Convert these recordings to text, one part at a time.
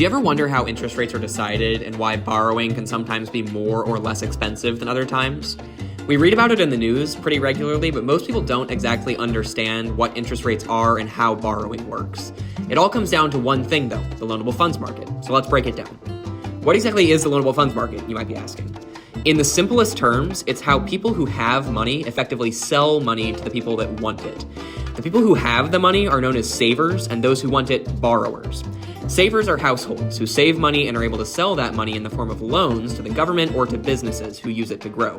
Do you ever wonder how interest rates are decided and why borrowing can sometimes be more or less expensive than other times? We read about it in the news pretty regularly, but most people don't exactly understand what interest rates are and how borrowing works. It all comes down to one thing, though, the loanable funds market. So let's break it down. What exactly is the loanable funds market, you might be asking? In the simplest terms, it's how people who have money effectively sell money to the people that want it. The people who have the money are known as savers, and those who want it, borrowers. Savers are households who save money and are able to sell that money in the form of loans to the government or to businesses who use it to grow.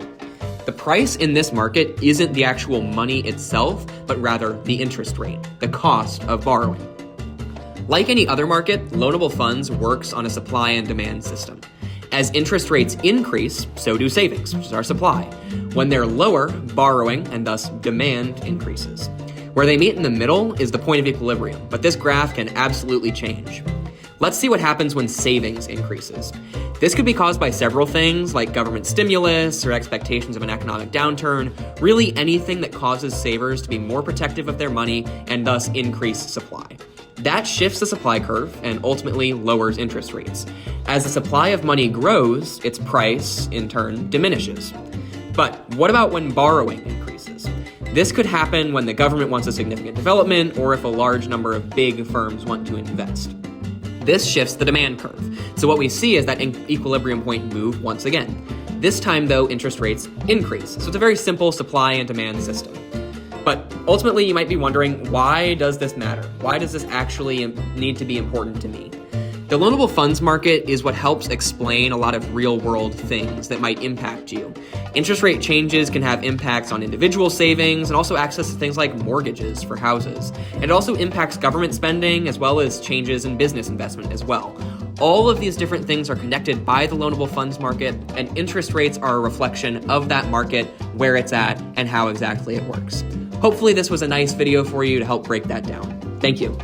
The price in this market isn't the actual money itself, but rather the interest rate, the cost of borrowing. Like any other market, loanable funds works on a supply and demand system. As interest rates increase, so do savings, which is our supply. When they're lower, borrowing, and thus demand, increases. Where they meet in the middle is the point of equilibrium, but this graph can absolutely change. Let's see what happens when savings increases. This could be caused by several things, like government stimulus or expectations of an economic downturn, really anything that causes savers to be more protective of their money and thus increase supply. That shifts the supply curve and ultimately lowers interest rates. As the supply of money grows, its price, in turn, diminishes. But what about when borrowing increases? This could happen when the government wants a significant development or if a large number of big firms want to invest. This shifts the demand curve. So what we see is that equilibrium point move once again. This time, though, interest rates increase. So it's a very simple supply and demand system. But ultimately, you might be wondering, why does this matter? Why does this actually need to be important to me? The loanable funds market is what helps explain a lot of real-world things that might impact you. Interest rate changes can have impacts on individual savings and also access to things like mortgages for houses. And it also impacts government spending as well as changes in business investment as well. All of these different things are connected by the loanable funds market, and interest rates are a reflection of that market, where it's at, and how exactly it works. Hopefully this was a nice video for you to help break that down. Thank you.